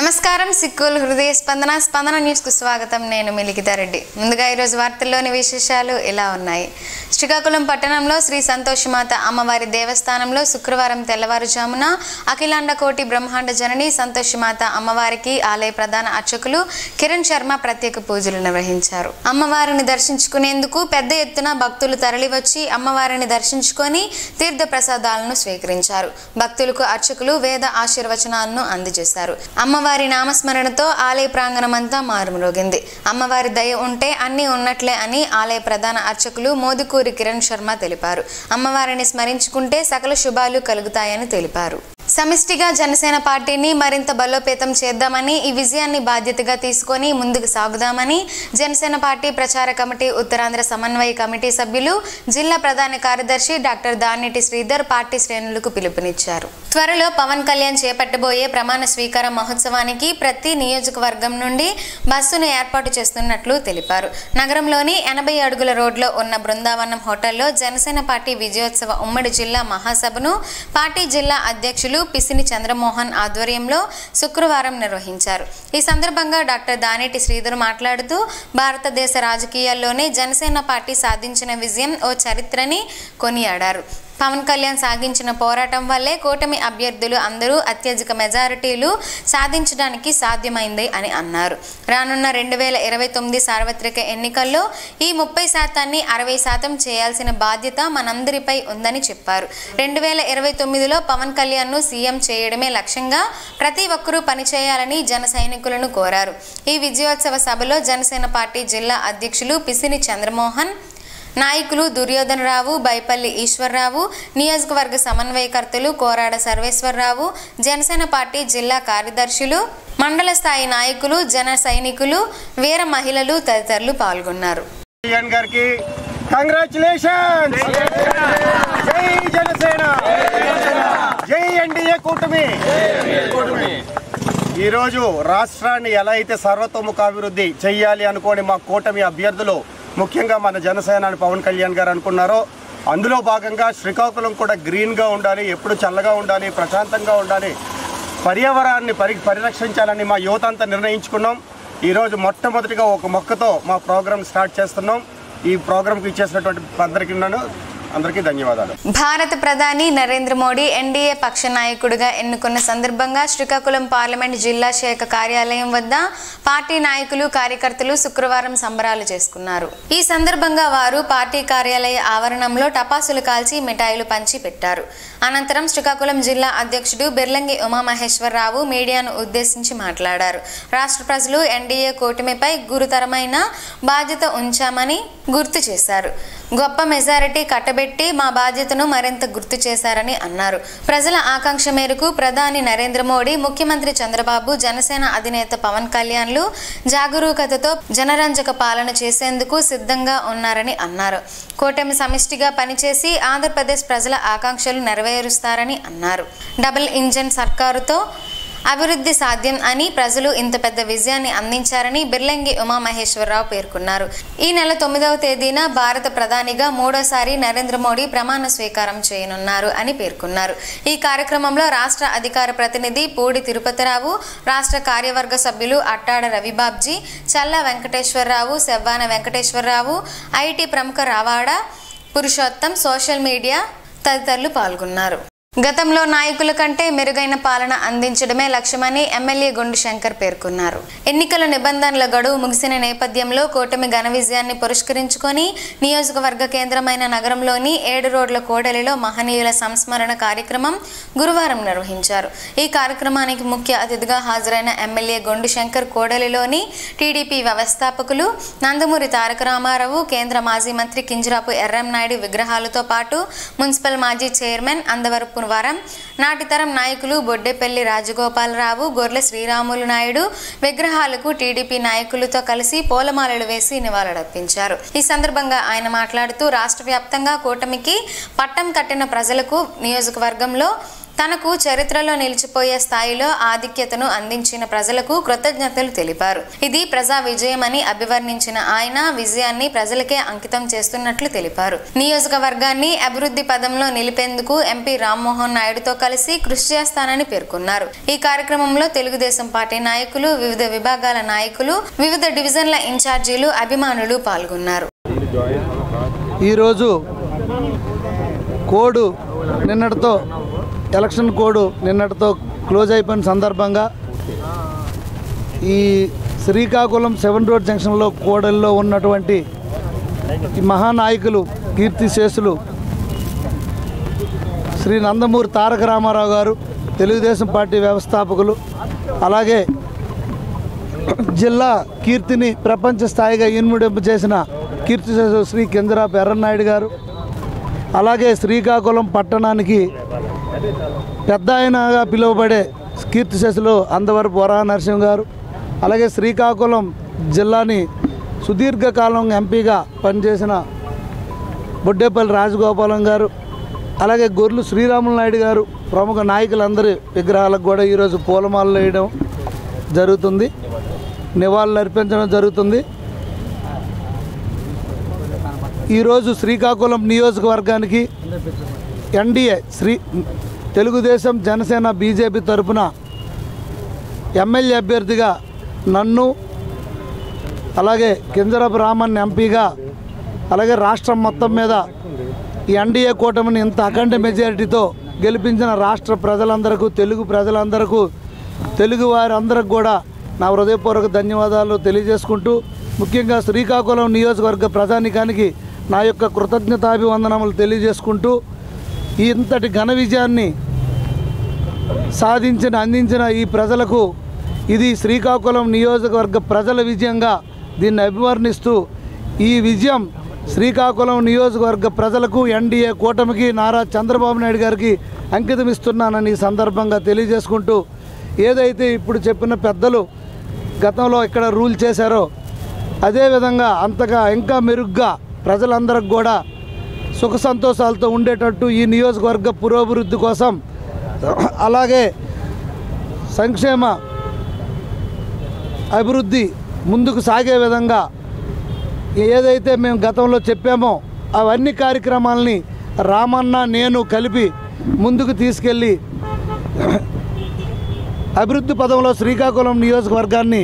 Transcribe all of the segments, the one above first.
నమస్కారం సిక్కుల్ హృదయ స్పందన న్యూస్ కు స్వాగతం. నేను మిలికితా రెడ్డి. ముందుగా ఈ రోజు వార్తల్లోని విశేషాలు ఇలా ఉన్నాయి. శ్రీకాకుళం పట్టణంలో శ్రీ సంతోషమాత అమ్మవారి దేవస్థానంలో శుక్రవారం తెల్లవారుజామున అఖిలాండ కోటి బ్రహ్మాండ జనని సంతోషమాత అమ్మవారికి ఆలయ ప్రధాన అర్చకులు కిరణ్ శర్మ ప్రత్యేక పూజలు నిర్వహించారు. అమ్మవారిని దర్శించుకునేందుకు పెద్ద ఎత్తున భక్తులు తరలివచ్చి అమ్మవారిని దర్శించుకొని తీర్థ ప్రసాదాలను స్వీకరించారు. భక్తులకు అర్చకులు వేద ఆశీర్వచనాలను అందజేశారు. అమ్మవారి నామస్మరణతో ఆలయ ప్రాంగణమంతా మారుమ్రోగింది. అమ్మవారి దయ ఉంటే అన్నీ ఉన్నట్లే అని ఆలయ ప్రధాన అర్చకులు మోదుకూరి కిరణ్ శర్మ తెలిపారు. అమ్మవారిని స్మరించుకుంటే సకల శుభాలు కలుగుతాయని తెలిపారు. సమిష్టిగా జనసేన పార్టీని మరింత బలోపేతం చేద్దామని, ఈ విజయాన్ని బాధ్యతగా తీసుకొని ముందుకు సాగుదామని జనసేన పార్టీ ప్రచార కమిటీ ఉత్తరాంధ్ర సమన్వయ కమిటీ సభ్యులు జిల్లా ప్రధాన కార్యదర్శి డాక్టర్ దానేటి శ్రీధర్ పార్టీ శ్రేణులకు పిలుపునిచ్చారు. త్వరలో పవన్ కళ్యాణ్ చేపట్టబోయే ప్రమాణ స్వీకార మహోత్సవానికి ప్రతి నియోజకవర్గం నుండి బస్సును ఏర్పాటు చేస్తున్నట్లు తెలిపారు. నగరంలోని 80 అడుగుల రోడ్లో ఉన్న బృందావనం హోటల్లో జనసేన పార్టీ విజయోత్సవ ఉమ్మడి జిల్లా మహాసభను పార్టీ జిల్లా అధ్యక్షులు పిసిని చంద్రమోహన్ ఆధ్వర్యంలో శుక్రవారం నిర్వహించారు. ఈ సందర్భంగా డాక్టర్ దానేటి శ్రీధర్ మాట్లాడుతూ భారతదేశ రాజకీయాల్లోనే జనసేన పార్టీ సాధించిన విజయం ఓ చరిత్రని కొనియాడారు. పవన్ కళ్యాణ్ సాగించిన పోరాటం వల్లే కూటమి అభ్యర్థులు అందరూ అత్యధిక మెజారిటీలు సాధించడానికి సాధ్యమైంది అని అన్నారు. రానున్న 2029 సార్వత్రిక ఎన్నికల్లో ఈ 30% 60% చేయాల్సిన బాధ్యత మనందరిపై ఉందని చెప్పారు. 2029లో పవన్ కళ్యాణ్ను సీఎం చేయడమే లక్ష్యంగా ప్రతి ఒక్కరూ పనిచేయాలని జన సైనికులను కోరారు. ఈ విజయోత్సవ సభలో జనసేన పార్టీ జిల్లా అధ్యక్షులు పిసిని చంద్రమోహన్, నాయకులు దుర్యోధన రావు, బైపల్లి ఈశ్వర్రావు, నియోజకవర్గ సమన్వయకర్తలు కోరాడ సర్వేశ్వరరావు, జనసేన పార్టీ జిల్లా కార్యదర్శులు, మండల స్థాయి నాయకులు, జన సైనికులు, వీర మహిళలు తదితరులు పాల్గొన్నారు. ఈరోజు రాష్ట్రాన్ని ఎలా అయితే సర్వతోముఖాభివృద్ధి చెయ్యాలి అనుకోని మా కూటమి అభ్యర్థులు, ముఖ్యంగా మన జనసేనాని పవన్ కళ్యాణ్ గారు అనుకున్నారో అందులో భాగంగా శ్రీకాకుళం కూడా గ్రీన్గా ఉండాలి, ఎప్పుడు చల్లగా ఉండాలి, ప్రశాంతంగా ఉండాలి, పర్యావరణాన్ని పరిరక్షించాలని మా యువత అంతా నిర్ణయించుకున్నాం. ఈరోజు మొట్టమొదటిగా ఒక మొక్కతో మా ప్రోగ్రాం స్టార్ట్ చేస్తున్నాం. ఈ ప్రోగ్రాంకి ఇచ్చేసినటువంటి అందరికీ ధన్యవాదాలు. భారత ప్రధాని నరేంద్ర మోడీ ఎన్డీఏ పక్ష నాయకుడిగా ఎన్నుకున్న సందర్భంగా శ్రీకాకుళం పార్లమెంట్ జిల్లా శాఖ కార్యాలయం వద్ద పార్టీ నాయకులు, కార్యకర్తలు శుక్రవారం సంబరాలు చేసుకున్నారు. ఈ సందర్భంగా వారు పార్టీ కార్యాలయ ఆవరణంలో టపాసులు కాల్చి మిఠాయిలు పంచి పెట్టారు. అనంతరం శ్రీకాకుళం జిల్లా అధ్యక్షుడు బిర్లంగి ఉమామహేశ్వరరావు మీడియాను ఉద్దేశించి మాట్లాడారు. రాష్ట్ర ప్రజలు ఎన్డీఏ కూటమిపై గురుతరమైన బాధ్యత ఉంచామని గుర్తు చేశారు. గొప్ప మెజారిటీ కట్టబెట్టి మా బాధ్యతను మరింత గుర్తు చేశారని అన్నారు. ప్రజల ఆకాంక్ష మేరకు ప్రధాని నరేంద్ర మోడీ, ముఖ్యమంత్రి చంద్రబాబు, జనసేన అధినేత పవన్ కళ్యాణ్లు జాగరూకతతో జనరంజక పాలన చేసేందుకు సిద్ధంగా ఉన్నారని అన్నారు. కూటమి సమిష్టిగా పనిచేసి ఆంధ్రప్రదేశ్ ప్రజల ఆకాంక్షలు నెరవేరుస్తారని అన్నారు. డబుల్ ఇంజన్ సర్కారుతో అభివృద్ధి సాధ్యం అని, ప్రజలు ఇంత పెద్ద విజయాన్ని అందించారని బిర్లంగి ఉమామహేశ్వరరావు పేర్కొన్నారు. ఈ నెల 9వ తేదీన భారత ప్రధానిగా మూడోసారి నరేంద్ర మోడీ ప్రమాణ స్వీకారం చేయనున్నారు అని పేర్కొన్నారు. ఈ కార్యక్రమంలో రాష్ట్ర అధికార ప్రతినిధి పూడి తిరుపతిరావు, రాష్ట్ర కార్యవర్గ సభ్యులు అట్టాడ రవిబాబ్జీ, చల్లా వెంకటేశ్వరరావు, సెవ్వాన వెంకటేశ్వరరావు, ఐటీ ప్రముఖ రావాడ పురుషోత్తం, సోషల్ మీడియా తదితరులు పాల్గొన్నారు. గతంలో నాయకుల కంటే మెరుగైన పాలన అందించడమే లక్ష్యమని ఎమ్మెల్యే గుండు శంకర్ పేర్కొన్నారు. ఎన్నికల నిబంధనల గడువు ముగిసిన నేపథ్యంలో కూటమి ఘన విజయాన్ని పురస్కరించుకొని నియోజకవర్గ కేంద్రమైన నగరంలోని 7 రోడ్ల కూడలిలో మహనీయుల సంస్మరణ కార్యక్రమం గురువారం నిర్వహించారు. ఈ కార్యక్రమానికి ముఖ్య అతిథిగా హాజరైన ఎమ్మెల్యే గుండు శంకర్ కూడలిలోని టీడీపీ వ్యవస్థాపకులు నందమూరి తారక రామారావు, కేంద్ర మాజీ మంత్రి కింజరాపు ఎర్రంనాయుడు విగ్రహాలతో పాటు మున్సిపల్ మాజీ చైర్మన్ అందవరపు నాటితరం నాయకులు బొడ్డేపల్లి రాజగోపాలరావు, గొర్రె శ్రీరాములు నాయుడు విగ్రహాలకు టీడీపీ నాయకులతో కలిసి పూలమాలలు వేసి నివాళులర్పించారు. ఈ సందర్భంగా ఆయన మాట్లాడుతూ రాష్ట్ర వ్యాప్తంగా కూటమికి పట్టం కట్టిన ప్రజలకు నియోజకవర్గంలో తనకు చరిత్రలో నిలిచిపోయే స్థాయిలో ఆధిక్యతను అందించిన ప్రజలకు కృతజ్ఞతలు తెలిపారు. ఇది ప్రజా విజయమని అభివర్ణించిన ఆయన విజయాన్ని ప్రజలకే అంకితం చేస్తున్నట్లు తెలిపారు. నియోజకవర్గాన్ని అభివృద్ధి పదంలో నిలిపేందుకు ఎంపీ రామ్మోహన్ నాయుడుతో కలిసి కృషి చేస్తానని పేర్కొన్నారు. ఈ కార్యక్రమంలో తెలుగుదేశం పార్టీ నాయకులు, వివిధ విభాగాల నాయకులు, వివిధ డివిజన్ల ఇన్ఛార్జీలు, అభిమానులు పాల్గొన్నారు. ఈరోజు కోడ్ నిన్నటితో ఎలక్షన్ కోడ్ నిన్నటితో క్లోజ్ అయిపోయిన సందర్భంగా ఈ శ్రీకాకుళం 7 రోడ్ జంక్షన్లో కోడల్లో ఉన్నటువంటి ఈ మహానాయకులు, కీర్తిశేషులు శ్రీ నందమూరి తారక రామారావు గారు, తెలుగుదేశం పార్టీ వ్యవస్థాపకులు, అలాగే జిల్లా కీర్తిని ప్రపంచ స్థాయిగా ఇనుముడింపు చేసిన కీర్తిశేషులు శ్రీ కింజరాపు ఎర్రన్నాయుడు గారు, అలాగే శ్రీకాకుళం పట్టణానికి పెద్ద ఆయనగా పిలువబడే కీర్తిశేషులు అందవరపు వరాహ నరసింహ గారు, అలాగే శ్రీకాకుళం జిల్లాని సుదీర్ఘకాలం ఎంపీగా పనిచేసిన బొడ్డేపల్లి రాజగోపాలం గారు, అలాగే గొర్రెలు శ్రీరాములు నాయుడు గారు, ప్రముఖ నాయకులందరి విగ్రహాలకు కూడా ఈరోజు పూలమాలలు వేయడం జరుగుతుంది, నివాళులు అర్పించడం జరుగుతుంది. ఈరోజు శ్రీకాకుళం నియోజకవర్గానికి ఎన్డీఏ తెలుగుదేశం, జనసేన, బీజేపీ తరఫున ఎమ్మెల్యే అభ్యర్థిగా నన్ను, అలాగే కింజరాపు రామన్ ఎంపీగా, అలాగే రాష్ట్రం మొత్తం మీద ఈ ఎన్డీఏ కూటమిని ఇంత అఖండ మెజారిటీతో గెలిపించిన రాష్ట్ర ప్రజలందరికీ, తెలుగు ప్రజలందరికీ, తెలుగు వారందరికి కూడా నా హృదయపూర్వక ధన్యవాదాలు తెలియజేసుకుంటూ, ముఖ్యంగా శ్రీకాకుళం నియోజకవర్గ ప్రజానికానికి నా యొక్క కృతజ్ఞతాభివందనములు తెలియజేసుకుంటూ, ఇంతటి ఘన విజయాన్ని అందించిన ఈ ప్రజలకు ఇది శ్రీకాకుళం నియోజకవర్గ ప్రజల విజయంగా దీన్ని అభివర్ణిస్తూ, ఈ విజయం శ్రీకాకుళం నియోజకవర్గ ప్రజలకు, ఎన్డీఏ కూటమికి, నారా చంద్రబాబు నాయుడు గారికి అంకితం ఇస్తున్నానని ఈ సందర్భంగా తెలియజేసుకుంటూ, ఏదైతే ఇప్పుడు చెప్పిన పెద్దలు గతంలో ఇక్కడ రూల్ చేశారో అదేవిధంగా అంతగా ఇంకా మెరుగ్గా ప్రజలందరికి కూడా సుఖ సంతోషాలతో ఉండేటట్టు ఈ నియోజకవర్గ పురోభివృద్ధి కోసం, అలాగే సంక్షేమ అభివృద్ధి ముందుకు సాగే విధంగా ఏదైతే మేము గతంలో చెప్పామో అవన్నీ కార్యక్రమాలని రామన్న, నేను కలిపి ముందుకు తీసుకెళ్ళి అభివృద్ధి పదంలో శ్రీకాకుళం నియోజకవర్గాన్ని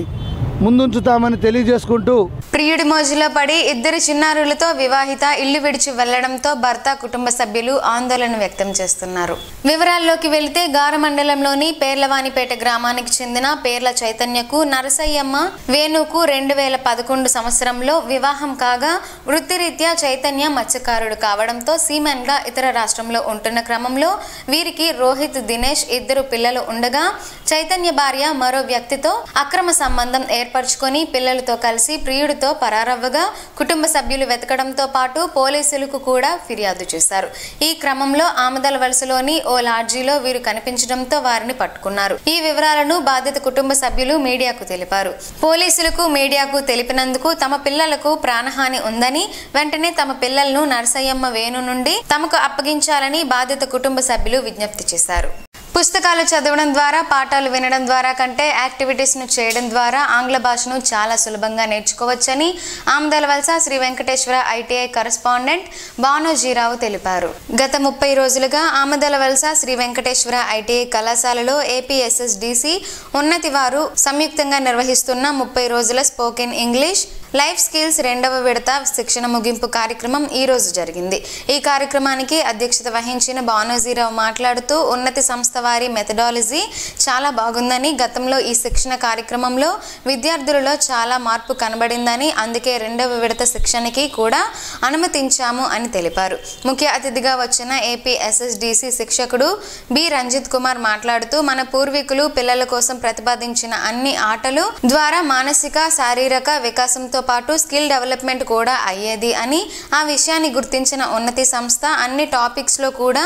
ముందుంచుతామని తెలియజేసుకుంటూ, ప్రియుడి మోజులో పడి ఇద్దరు చిన్నారులతో వివాహిత ఇల్లు విడిచి వెళ్లడంతో భర్త, కుటుంబ సభ్యులు ఆందోళన వ్యక్తం చేస్తున్నారు. వివరాల్లోకి వెళితే గార మండలంలోని పేర్లవానిపేట గ్రామానికి చెందిన పేర్ల చైతన్యకు నరసయ్యమ్మ వేణుకు 2011 సంవత్సరంలో వివాహం కాగా, వృత్తిరీత్యా చైతన్య మత్స్యకారుడు కావడంతో సీమెన్ గా ఇతర రాష్ట్రంలో ఉంటున్న క్రమంలో వీరికి రోహిత్, దినేష్ ఇద్దరు పిల్లలు ఉండగా, చైతన్య భార్య మరో వ్యక్తితో అక్రమ సంబంధం ఏర్పరచుకొని పిల్లలతో కలిసి ప్రియుడితో పరారవ్వగా, కుటుంబ సభ్యులు వెతకడంతో పాటు పోలీసులకు కూడా ఫిర్యాదు చేశారు. ఈ క్రమంలో ఆమదల వలసలోని ఓ లాడ్జీలో వీరు కనిపించడంతో వారిని పట్టుకున్నారు. ఈ వివరాలను బాధిత కుటుంబ సభ్యులు మీడియాకు తెలిపారు. పోలీసులకు, మీడియాకు తెలిపినందుకు తమ పిల్లలకు ప్రాణహాని ఉందని, వెంటనే తమ పిల్లలను నరసయ్యమ్మ వేణు నుండి తమకు అప్పగించాలని బాధిత కుటుంబ సభ్యులు విజ్ఞప్తి చేశారు. పుస్తకాలు చదవడం ద్వారా, పాఠాలు వినడం ద్వారా కంటే యాక్టివిటీస్ను చేయడం ద్వారా ఆంగ్ల భాషను చాలా సులభంగా నేర్చుకోవచ్చని ఆమదల వలస శ్రీ వెంకటేశ్వర ఐటీఐ కరెస్పాండెంట్ బానోజీరావు తెలిపారు. గత 30 రోజులుగా ఆమదల వలస శ్రీ వెంకటేశ్వర ఐటీఐ కళాశాలలో ఏపీఎస్ఎస్డిసి ఉన్నతి వారు సంయుక్తంగా నిర్వహిస్తున్న 30 రోజుల స్పోకెన్ ఇంగ్లీష్ లైఫ్ స్కిల్స్ 2వ విడత శిక్షణ ముగింపు కార్యక్రమం ఈ రోజు జరిగింది. ఈ కార్యక్రమానికి అధ్యక్షత వహించిన బానోజీరావు మాట్లాడుతూ, ఉన్నతి సంస్థ వారి మెథడాలజీ చాలా బాగుందని, గతంలో ఈ శిక్షణ కార్యక్రమంలో విద్యార్థులలో చాలా మార్పు కనబడిందని, అందుకే 2వ విడత శిక్షణకి కూడా అనుమతించాము అని తెలిపారు. ముఖ్య అతిథిగా వచ్చిన ఏపీఎస్ఎస్డిసి శిక్షకుడు బి రంజిత్ కుమార్ మాట్లాడుతూ, మన పూర్వీకులు పిల్లల కోసం ప్రతిపాదించిన అన్ని ఆటలు ద్వారా మానసిక, శారీరక వికాసంతో పాటు స్కిల్ డెవలప్మెంట్ కూడా అయ్యేది అని, ఆ విషయాన్ని గుర్తించిన ఉన్నతి సంస్థ అన్ని టాపిక్స్ లో కూడా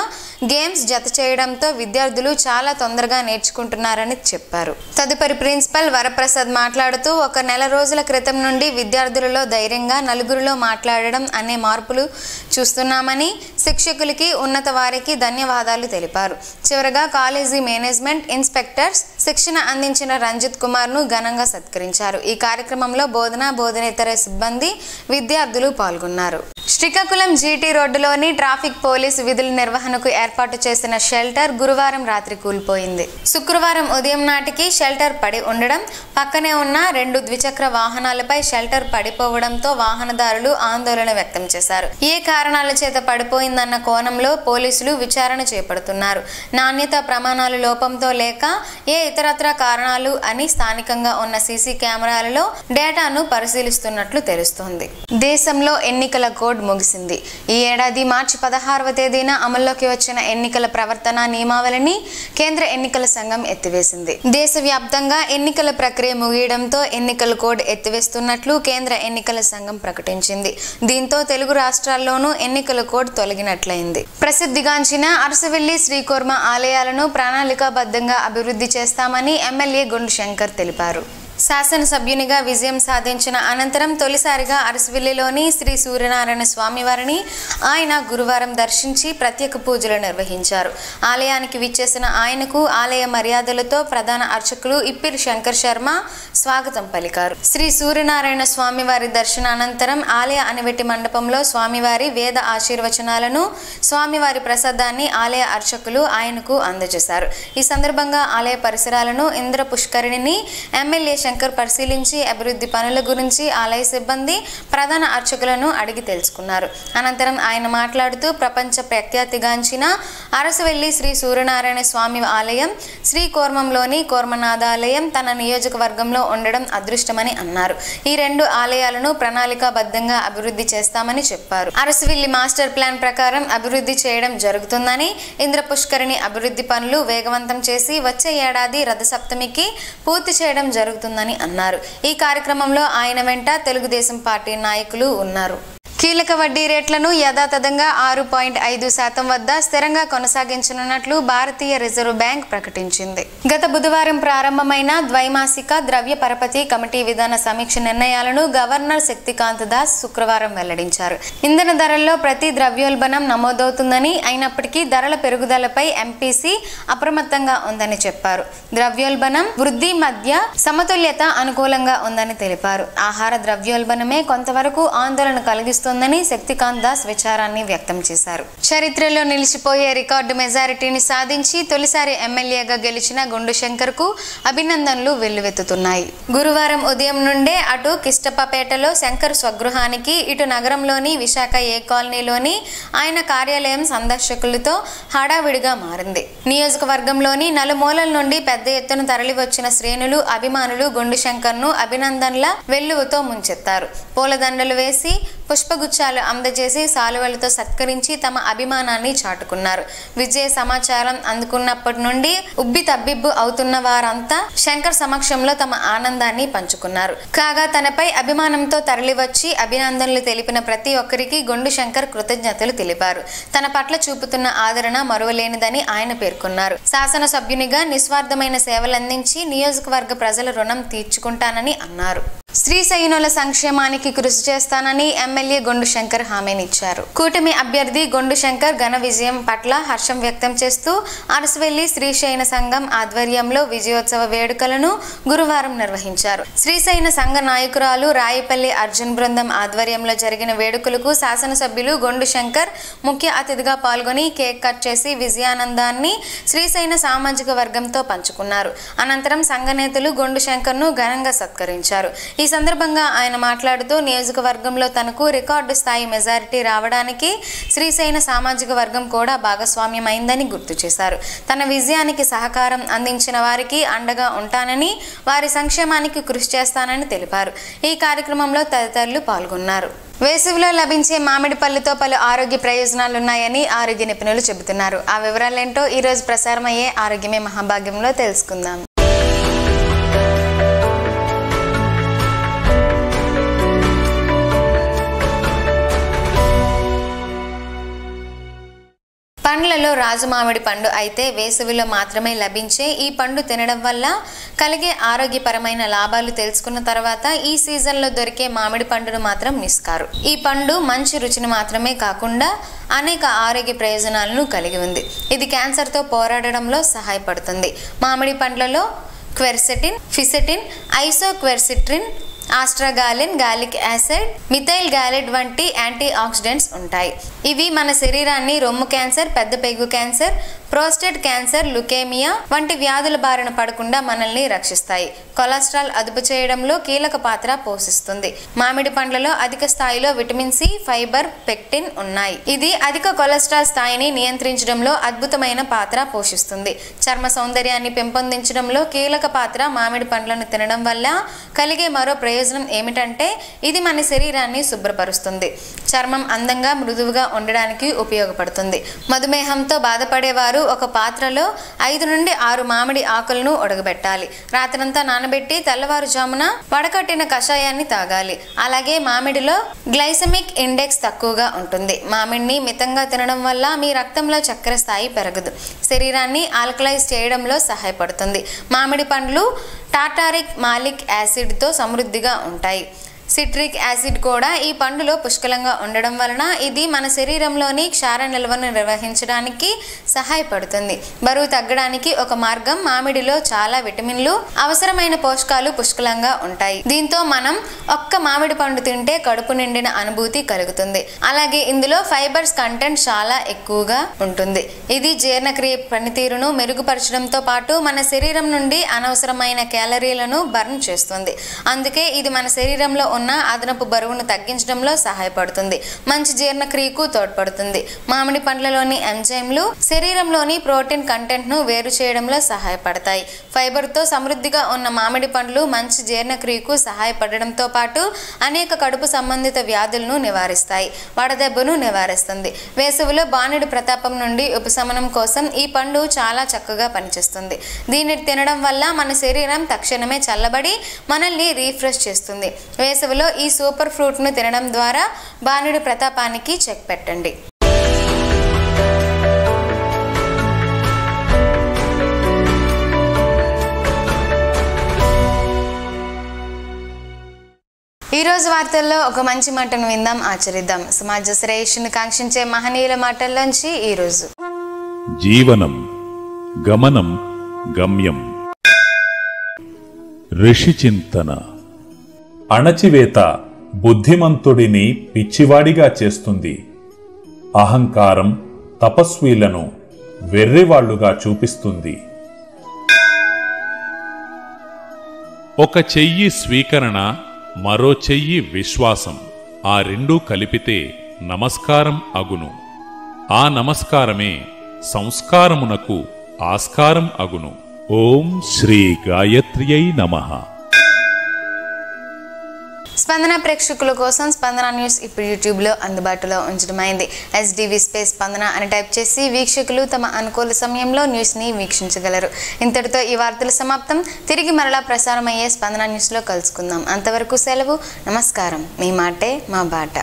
గేమ్స్ జత చేయడంతో విద్యార్థులు విద్యార్థులు చాలా తొందరగా నేర్చుకుంటున్నారని చెప్పారు. తదుపరి ప్రిన్సిపల్ వరప్రసాద్ మాట్లాడుతూ, ఒక నెల రోజుల క్రితం నుండి విద్యార్థులలో ధైర్యంగా నలుగురిలో మాట్లాడడం అనే మార్పులు చూస్తున్నామని, శిక్షకులకి ఉన్నత వారికి ధన్యవాదాలు తెలిపారు. చివరగా కాలేజీ మేనేజ్మెంట్ ఇన్స్పెక్టర్స్ శిక్షణ అందించిన రంజిత్ కుమార్ ను ఘనంగా సత్కరించారు. ఈ కార్యక్రమంలో బోధనేతర సిబ్బంది, విద్యార్థులు పాల్గొన్నారు. శ్రీకాకుళం జీటీ రోడ్డులోని ట్రాఫిక్ పోలీసు విధుల నిర్వహణకు ఏర్పాటు చేసిన షెల్టర్ గురువారం రాత్రి కూలిపోయింది. శుక్రవారం ఉదయం నాటికి షెల్టర్ పడి ఉండడం, పక్కనే ఉన్న 2 ద్విచక్ర వాహనాలపై షెల్టర్ పడిపోవడంతో వాహనదారులు ఆందోళన వ్యక్తం చేశారు. ఏ కారణాల చేత పడిపోయిందన్న కోణంలో పోలీసులు విచారణ చేపడుతున్నారు. నాణ్యత ప్రమాణాలు లోపంతో లేక ఏ ఇతరత్ర కారణాలు అని స్థానికంగా ఉన్న సీసీ కెమెరాలలో డేటాను పరిశీలిస్తున్నట్లు తెలుస్తోంది. దేశంలో ఎన్నికల కోడ్ ముగిసింది. ఈ ఏడాది మార్చి 16వ తేదీన అమల్లోకి వచ్చిన ఎన్నికల ప్రవర్తన నియమావళిని కేంద్ర ఎన్నికల సంఘం ఎత్తివేసింది. దేశవ్యాప్తంగా ఎన్నికల ప్రక్రియ ముగియడంతో ఎన్నికల కోడ్ ఎత్తివేస్తున్నట్లు కేంద్ర ఎన్నికల సంఘం ప్రకటించింది. దీంతో తెలుగు రాష్ట్రాల్లోనూ ఎన్నికల కోడ్ తొలగినట్లయింది. ప్రసిద్ధిగాంచిన అరసవెల్లి శ్రీకోర్మ ఆలయాలను ప్రణాళికాబద్ధంగా అభివృద్ధి చేస్తామని ఎమ్మెల్యే గుండు శంకర్ తెలిపారు. శాసనసభ్యునిగా విజయం సాధించిన అనంతరం తొలిసారిగా అరసవిల్లిలోని శ్రీ సూర్యనారాయణ స్వామివారిని ఆయన గురువారం దర్శించి ప్రత్యేక పూజలు నిర్వహించారు. ఆలయానికి విచ్చేసిన ఆయనకు ఆలయ మర్యాదలతో ప్రధాన అర్చకులు ఇప్పిరి శంకర్ శర్మ స్వాగతం పలికారు. శ్రీ సూర్యనారాయణ స్వామివారి దర్శన అనంతరం ఆలయ అనివెట్టి మండపంలో స్వామివారి వేద ఆశీర్వచనాలను, స్వామివారి ప్రసాదాన్ని ఆలయ అర్చకులు ఆయనకు అందజేశారు. ఈ సందర్భంగా ఆలయ పరిసరాలను, ఇంద్ర పుష్కరిణిని ఎమ్మెల్యే శంకర్ పరిశీలించి అభివృద్ధి పనుల గురించి ఆలయ సిబ్బంది, ప్రధాన అర్చకులను అడిగి తెలుసుకున్నారు. అనంతరం ఆయన మాట్లాడుతూ, ప్రపంచ ప్రఖ్యాతిగాంచిన అరసవెల్లి శ్రీ సూర్యనారాయణ స్వామి ఆలయం, శ్రీకోర్మంలోని కోర్మనాథాలయం తన నియోజకవర్గంలో ఉండడం అదృష్టమని అన్నారు. ఈ 2 ఆలయాలను ప్రణాళికాబద్ధంగా అభివృద్ధి చేస్తామని చెప్పారు. అరసవెల్లి మాస్టర్ ప్లాన్ ప్రకారం అభివృద్ధి చేయడం జరుగుతుందని, ఇంద్ర పుష్కరిణి అభివృద్ధి పనులు వేగవంతం చేసి వచ్చే ఏడాది రథసప్తమికి పూర్తి చేయడం జరుగుతుంది అన్నారు. ఈ కార్యక్రమంలో ఆయన వెంట తెలుగుదేశం పార్టీ నాయకులు ఉన్నారు. కీలక వడ్డీ రేట్లను యథాతథంగా 6.5% వద్ద స్థిరంగా కొనసాగించనున్నట్లు భారతీయ రిజర్వ్ బ్యాంక్ ప్రకటించింది. గత బుధవారం ప్రారంభమైన ద్వైమాసిక ద్రవ్య పరపతి కమిటీ విధాన సమీక్ష నిర్ణయాలను గవర్నర్ శక్తికాంత దాస్ శుక్రవారం వెల్లడించారు. ఇంధన ధరల్లో ప్రతి ద్రవ్యోల్బణం నమోదవుతుందని, అయినప్పటికీ ధరల పెరుగుదలపై ఎంపీసీ అప్రమత్తంగా ఉందని చెప్పారు. ద్రవ్యోల్బణం వృద్ధి మధ్య సమతుల్యత అనుకూలంగా ఉందని తెలిపారు. ఆహార ద్రవ్యోల్బణమే కొంతవరకు ఆందోళన కలిగిస్తుంది శక్తికాంత్ దాస్ విచారాన్ని వ్యక్తం చేశారు. చరిత్రలో నిలిచిపోయే రికార్డు మెజారిటీని సాధించి తొలిసారి ఎమ్మెల్యేగా గెలిచిన గుండు శంకర్ కు అభినందనలు వెల్లువెత్తుతున్నాయి. గురువారం ఉదయం నుండే అటు కిష్టపపేటలో శంకర్ స్వగృహానికి, ఇటు నగరంలోని విశాఖ ఏ కాలనీలోని ఆయన కార్యాలయం సందర్శకులతో హడావిడిగా మారింది. నియోజకవర్గంలోని నలుమూలల నుండి పెద్ద ఎత్తున తరలివచ్చిన శ్రేణులు, అభిమానులు గుండు శంకర్ ను అభినందనల వెల్లువతో ముంచెత్తారు. పూలదండలు వేసి, పుష్పగుచ్చాలు అందజేసి, సాలువలతో సత్కరించి తమ అభిమానాన్ని చాటుకున్నారు. విజయ సమాచారం అందుకున్నప్పటి నుండి ఉబ్బి తబ్బిబ్బు అవుతున్న వారంతా శంకర్ సమక్షంలో తమ ఆనందాన్ని పంచుకున్నారు. కాగా తనపై అభిమానంతో తరలివచ్చి అభినందనలు తెలిపిన ప్రతి ఒక్కరికి గుండు శంకర్ కృతజ్ఞతలు తెలిపారు. తన పట్ల చూపుతున్న ఆదరణ మరువలేనిదని ఆయన పేర్కొన్నారు. శాసనసభ్యునిగా నిస్వార్థమైన సేవలందించి నియోజకవర్గ ప్రజల రుణం తీర్చుకుంటానని అన్నారు. శ్రీశైనుల సంక్షేమానికి కృషి చేస్తానని ఎమ్మెల్యే గుండు శంకర్ హామీనిచ్చారు. కూటమి అభ్యర్థి గుండు శంకర్ ఘన విజయం పట్ల హర్షం వ్యక్తం చేస్తూ అరసవెల్లి శ్రీశైన సంఘం ఆధ్వర్యంలో విజయోత్సవ వేడుకలను గురువారం నిర్వహించారు. శ్రీశైన సంఘ నాయకురాలు రాయిపల్లి అర్జున్ బృందం ఆధ్వర్యంలో జరిగిన వేడుకలకు శాసనసభ్యులు గుండు శంకర్ ముఖ్య అతిథిగా పాల్గొని కేక్ కట్ చేసి విజయానందాన్ని శ్రీశైన సామాజిక వర్గంతో పంచుకున్నారు. అనంతరం సంఘ నేతలు గుండు శంకర్ ను ఘనంగా సత్కరించారు. ఈ సందర్భంగా ఆయన మాట్లాడుతూ నియోజకవర్గంలో తనకు రికార్డు స్థాయి మెజారిటీ రావడానికి శ్రీశైన సామాజిక వర్గం కూడా భాగస్వామ్యమైందని గుర్తు చేశారు. తన విజయానికి సహకారం అందించిన వారికి అండగా ఉంటానని, వారి సంక్షేమానికి కృషి చేస్తానని తెలిపారు. ఈ కార్యక్రమంలో తదితరులు పాల్గొన్నారు. వేసవిలో లభించే మామిడి పళ్ళుతో పలు ఆరోగ్య ప్రయోజనాలున్నాయని ఆరోగ్య నిపుణులు చెబుతున్నారు. ఆ వివరాలేంటో ఈ రోజు ప్రసారమయ్యే ఆరోగ్యమే మహాభాగ్యంలో తెలుసుకుందాం. పండ్లలో రాజు మామిడి పండు అయితే వేసవిలో మాత్రమే లభించే ఈ పండు తినడం వల్ల కలిగే ఆరోగ్యపరమైన లాభాలు తెలుసుకున్న తర్వాత ఈ సీజన్లో దొరికే మామిడి పండును మాత్రం మిస్ కారు. ఈ పండు మంచి రుచిని మాత్రమే కాకుండా అనేక ఆరోగ్య ప్రయోజనాలను కలిగి ఉంది. ఇది క్యాన్సర్తో పోరాడడంలో సహాయపడుతుంది. మామిడి పండ్లలో క్వెర్సెటిన్, ఫిసెటిన్, ఐసోక్వెర్సిట్రిన్, ఆస్ట్రాగాలిన్, గాలిక్ యాసిడ్, మిథైల్ గ్యాలెట్ వంటి యాంటీ ఆక్సిడెంట్స్ ఉంటాయి. ఇవి మన శరీరాన్ని రొమ్ము క్యాన్సర్, పెద్ద పెగు క్యాన్సర్, ప్రోస్టేట్ క్యాన్సర్, లుకేమియా వంటి వ్యాధుల బారిన పడకుండా మనల్ని రక్షిస్తాయి. కొలెస్ట్రాల్ అదుపు చేయడంలో కీలక పాత్ర పోషిస్తుంది. మామిడి పండ్లలో అధిక స్థాయిలో విటమిన్ సి, ఫైబర్, పెక్టిన్ ఉన్నాయి. ఇది అధిక కొలెస్ట్రాల్ స్థాయిని నియంత్రించడంలో అద్భుతమైన పాత్ర పోషిస్తుంది. చర్మ సౌందర్యాన్ని పెంపొందించడంలో కీలక పాత్ర మామిడి పండ్లను తినడం వల్ల కలిగే మరో ప్రయోజనం ఏమిటంటే ఇది మన శరీరాన్ని శుభ్రపరుస్తుంది. చర్మం అందంగా మృదువుగా ఉండడానికి ఉపయోగపడుతుంది. మధుమేహంతో బాధపడేవారు ఒక పాత్రలో 5 నుండి 6 మామిడి ఆకులను ఉడకబెట్టాలి. రాత్రంతా నానబెట్టి తెల్లవారుజామున వడకట్టిన కషాయాన్ని తాగాలి. అలాగే మామిడిలో గ్లైసెమిక్ ఇండెక్స్ తక్కువగా ఉంటుంది. మామిడిని మితంగా తినడం వల్ల మీ రక్తంలో చక్కెర స్థాయి పెరగదు. శరీరాన్ని ఆల్కలైజ్ చేయడంలో సహాయపడుతుంది. మామిడి పండ్లు టార్టారిక్ మాలిక్ యాసిడ్తో సమృద్ధిగా ఉంటాయి. సిట్రిక్ యాసిడ్ కూడా ఈ పండులో పుష్కలంగా ఉండడం వలన ఇది మన శరీరంలోని క్షార నిల్వను నిర్వహించడానికి సహాయపడుతుంది. బరువు తగ్గడానికి ఒక మార్గం మామిడిలో చాలా విటమిన్లు, అవసరమైన పోషకాలు పుష్కలంగా ఉంటాయి. దీంతో మనం ఒక్క మామిడి పండు తింటే కడుపు నిండిన అనుభూతి కలుగుతుంది. అలాగే ఇందులో ఫైబర్స్ కంటెంట్ చాలా ఎక్కువగా ఉంటుంది. ఇది జీర్ణక్రియ పనితీరును మెరుగుపరచడంతో పాటు మన శరీరం నుండి అనవసరమైన క్యాలరీలను బర్న్ చేస్తుంది. అందుకే ఇది మన శరీరంలో ఉన్న అదనపు బరువును తగ్గించడంలో సహాయపడుతుంది. మంచి జీర్ణక్రియకు తోడ్పడుతుంది. మామిడి పండ్లలోని ఎంజైమ్లు శరీరంలోని ప్రోటీన్ కంటెంట్ ను వేరు చేయడంలో సహాయపడతాయి. ఫైబర్తో సమృద్ధిగా ఉన్న మామిడి పండ్లు మంచి జీర్ణక్రియకు సహాయపడడంతో పాటు అనేక కడుపు సంబంధిత వ్యాధులను నివారిస్తాయి. వడదెబ్బను నివారిస్తుంది. వేసవిలో బాణుడి ప్రతాపం నుండి ఉపశమనం కోసం ఈ పండు చాలా చక్కగా పనిచేస్తుంది. దీన్ని తినడం వల్ల మన శరీరం తక్షణమే చల్లబడి మనల్ని రీఫ్రెష్ చేస్తుంది. వేసవిలో ఈ సూపర్ ఫ్రూట్ ను తినడం ద్వారా బాణుడి ప్రతాపానికి చెక్ పెట్టండి. ఈ రోజు వార్తల్లో ఒక మంచి మాటను విందాం, ఆచరిద్దాం. సమాజ శ్రేయస్సును కాంక్షించే మహనీయుల మాటల్లోంచి ఈ రోజు. జీవనం గమనం గమ్యం. ఋషి చింతన. అణచివేత బుద్ధిమంతుడిని పిచ్చివాడిగా చేస్తుంది. అహంకారం తపస్వీలను వెర్రివాళ్లుగా చూపిస్తుంది. ఒక చెయ్యి స్వీకరణ, మరో చెయ్యి విశ్వాసం. ఆ రెండూ కలిపితే నమస్కారం అగును. ఆ నమస్కారమే సంస్కారమునకు ఆస్కారం అగును. ఓం శ్రీ గాయత్ర్యై నమః. స్పందన ప్రేక్షకుల కోసం స్పందన న్యూస్ ఇప్పుడు యూట్యూబ్లో అందుబాటులో ఉంచడమైంది. SDV స్పేస్ స్పందన అని టైప్ చేసి వీక్షకులు తమ అనుకూల సమయంలో న్యూస్ని వీక్షించగలరు. ఇంతటితో ఈ వార్తలు సమాప్తం. తిరిగి మరలా ప్రసారం అయ్యే స్పందన న్యూస్లో కలుసుకుందాం. అంతవరకు సెలవు. నమస్కారం. మీ మాటే మా బాట.